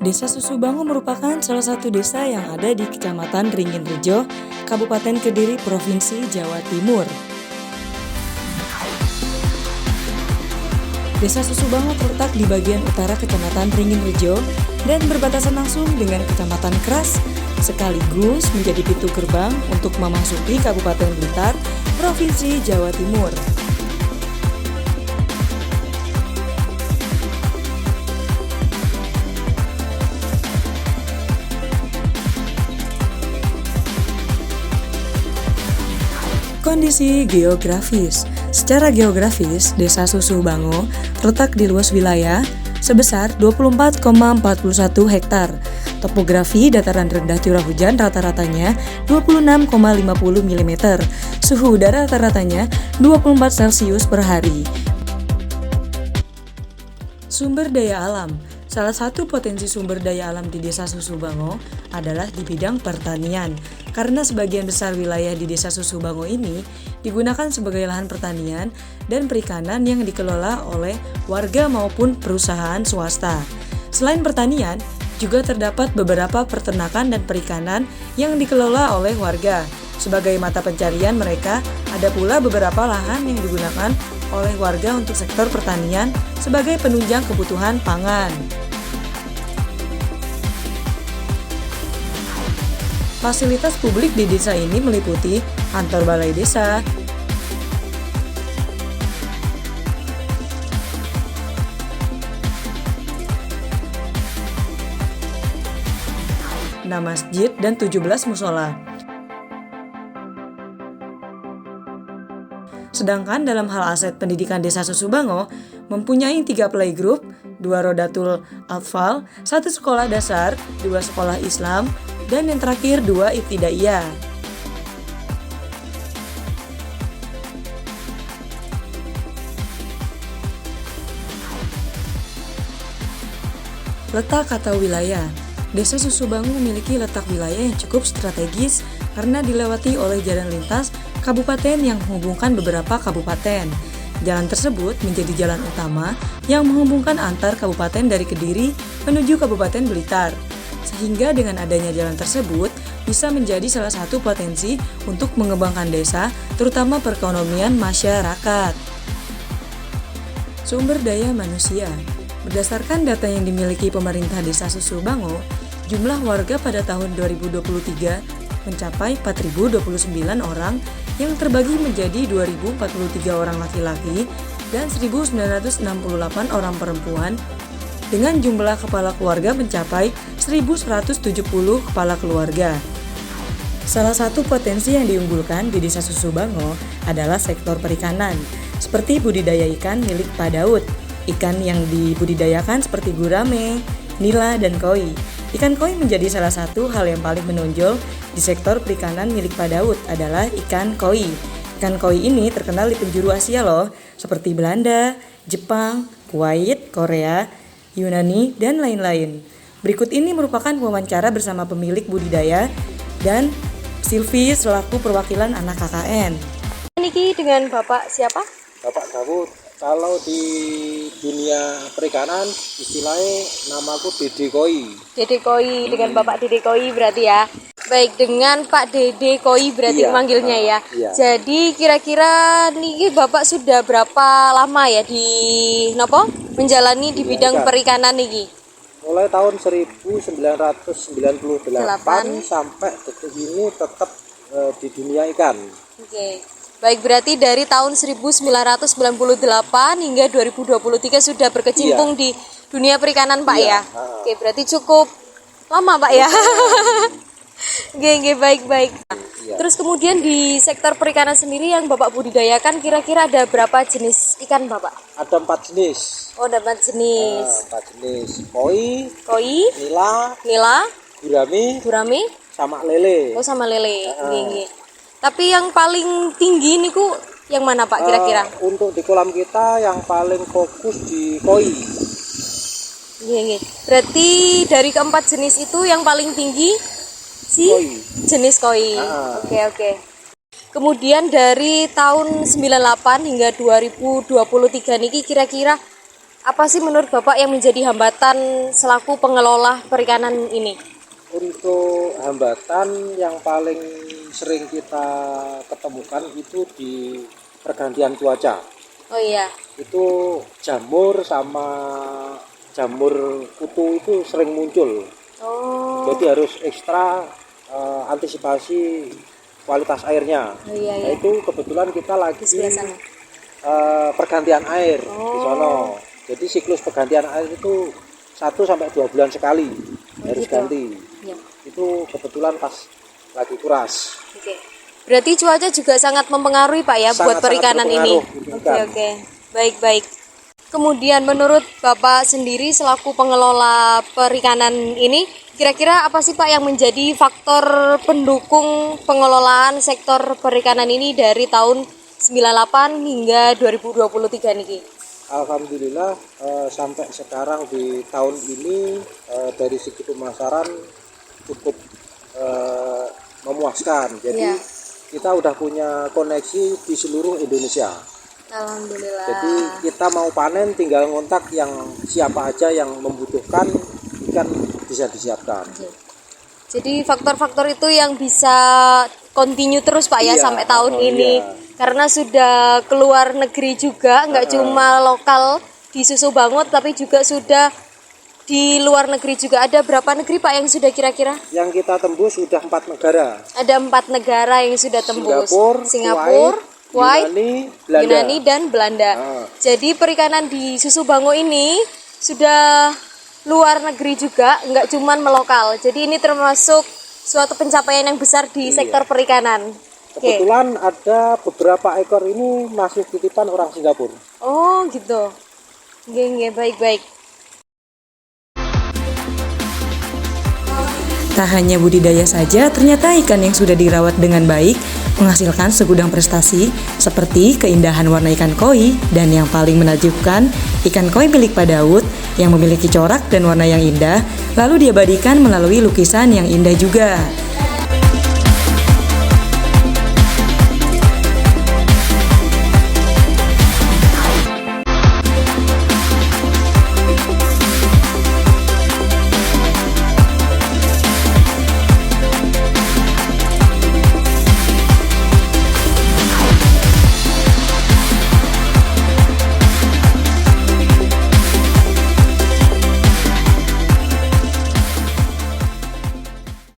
Desa Susubango merupakan salah satu desa yang ada di Kecamatan Ringinrejo, Kabupaten Kediri, Provinsi Jawa Timur. Desa Susubango terletak di bagian utara Kecamatan Ringinrejo dan berbatasan langsung dengan Kecamatan Kras, sekaligus menjadi pintu gerbang untuk memasuki Kabupaten Blitar, Provinsi Jawa Timur. Kondisi geografis. Secara geografis, Desa Susubango terletak di luas wilayah sebesar 24,41 hektar. Topografi dataran rendah curah hujan rata-ratanya 26,50 mm. Suhu udara rata-ratanya 24 Celcius per hari. Sumber daya alam. Salah satu potensi sumber daya alam di Desa Susubango adalah di bidang pertanian, karena sebagian besar wilayah di Desa Susubango ini digunakan sebagai lahan pertanian dan perikanan yang dikelola oleh warga maupun perusahaan swasta. Selain pertanian, juga terdapat beberapa peternakan dan perikanan yang dikelola oleh warga. Sebagai mata pencarian mereka, ada pula beberapa lahan yang digunakan oleh warga untuk sektor pertanian sebagai penunjang kebutuhan pangan. Fasilitas publik di desa ini meliputi kantor balai desa, masjid, dan 17 musola. Sedangkan dalam hal aset pendidikan Desa Susubango mempunyai 3 playgroup, 2 rodatul atfal, 1 sekolah dasar, 2 sekolah Islam, dan yang terakhir 2 ibtidaiyah. Letak atau wilayah. Desa Susubango memiliki letak wilayah yang cukup strategis karena dilewati oleh jalan lintas kabupaten yang menghubungkan beberapa kabupaten. Jalan tersebut menjadi jalan utama yang menghubungkan antar kabupaten dari Kediri menuju Kabupaten Blitar. Sehingga dengan adanya jalan tersebut bisa menjadi salah satu potensi untuk mengembangkan desa, terutama perekonomian masyarakat. Sumber daya manusia. Berdasarkan data yang dimiliki pemerintah Desa Susubango, jumlah warga pada tahun 2023 mencapai 4.029 orang yang terbagi menjadi 2.043 orang laki-laki dan 1.968 orang perempuan, dengan jumlah kepala keluarga mencapai 1.170 kepala keluarga. Salah satu potensi yang diunggulkan di Desa Susubango adalah sektor perikanan, seperti budidaya ikan milik Pak Daud. Ikan yang dibudidayakan seperti gurame, nila, dan koi. Ikan koi menjadi salah satu hal yang paling menonjol di sektor perikanan milik Pak Daud adalah ikan koi. Ikan koi ini terkenal di penjuru Asia loh, seperti Belanda, Jepang, Kuwait, Korea, Yunani, dan lain-lain. Berikut ini merupakan wawancara bersama pemilik budidaya dan Silvi selaku perwakilan anak KKN. Niki dengan Bapak siapa? Bapak Daud. Kalau di dunia perikanan istilahnya namaku Dede Koi. Dede Koi, dengan Bapak Dede Koi berarti ya. Baik, dengan Pak Dede Koi berarti Iya, manggilnya ya. iya. Jadi kira-kira niki Bapak sudah berapa lama ya di menjalani di bidang perikanan niki? Mulai tahun 1998 sampai detik ini tetap di dunia ikan. Oke. Baik, berarti dari tahun 1998 hingga 2023 sudah berkecimpung di dunia perikanan Pak ya? Oke, berarti cukup lama Pak ya? Oke, baik. Iya. Terus kemudian di sektor perikanan sendiri yang Bapak budidayakan kira-kira ada berapa jenis ikan Bapak? Ada 4 jenis. Oh, ada 4 jenis. 4 jenis. Koi, nila, gurame, sama lele. oh sama lele. Nggih. Tapi yang paling tinggi niku yang mana Pak kira-kira? Untuk di kolam kita yang paling fokus di koi. Nggih. Berarti dari keempat jenis itu yang paling tinggi Koi. jenis koi. Oke. Kemudian dari tahun 98 hingga 2023 niki kira-kira Apa sih menurut Bapak yang menjadi hambatan selaku pengelola perikanan ini? Untuk hambatan yang paling sering kita ketemukan itu di pergantian cuaca. Oh iya. Itu jamur sama jamur kutu itu sering muncul. Oh. Jadi harus ekstra antisipasi kualitas airnya. Oh iya, Nah, iya. itu kebetulan kita lagi Di sebelah sana. pergantian air di sono. Jadi siklus pergantian air itu 1-2 bulan sekali harus gitu. ganti. Ya. Itu kebetulan pas lagi kuras. Oke. Berarti cuaca juga sangat mempengaruhi Pak ya buat Sangat-sangat perikanan ini. berpengaruh, Oke, ikan. oke. Baik. Kemudian menurut Bapak sendiri selaku pengelola perikanan ini, kira-kira apa sih Pak yang menjadi faktor pendukung pengelolaan sektor perikanan ini dari tahun 98 hingga 2023 niki? Alhamdulillah sampai sekarang di tahun ini dari segi pemasaran cukup memuaskan. Jadi Iya. kita udah punya koneksi di seluruh Indonesia. Alhamdulillah. Jadi kita mau panen tinggal ngontak yang siapa aja yang membutuhkan ikan bisa disiapkan. Oke. Jadi faktor-faktor itu yang bisa continue terus Pak ya Iya, sampai tahun ini. iya. Karena sudah keluar negeri juga, nggak cuma lokal di Susu Bangut tapi juga sudah di luar negeri juga. Ada berapa negeri Pak yang sudah kira-kira? Yang kita tembus sudah 4 negara. Ada 4 negara yang sudah tembus. Singapura, Kuwait, Belanda. Yunani dan Belanda. Jadi perikanan di Susu Bango ini sudah luar negeri juga, nggak cuman melokal. Jadi ini termasuk suatu pencapaian yang besar di sektor perikanan. Oke. Kebetulan ada beberapa ekor ini masih titipan orang Singapura. Oh gitu. Nggih, baik. Tak hanya budidaya saja, ternyata ikan yang sudah dirawat dengan baik menghasilkan segudang prestasi seperti keindahan warna ikan koi dan yang paling menakjubkan, ikan koi milik Pak Daud yang memiliki corak dan warna yang indah lalu diabadikan melalui lukisan yang indah juga.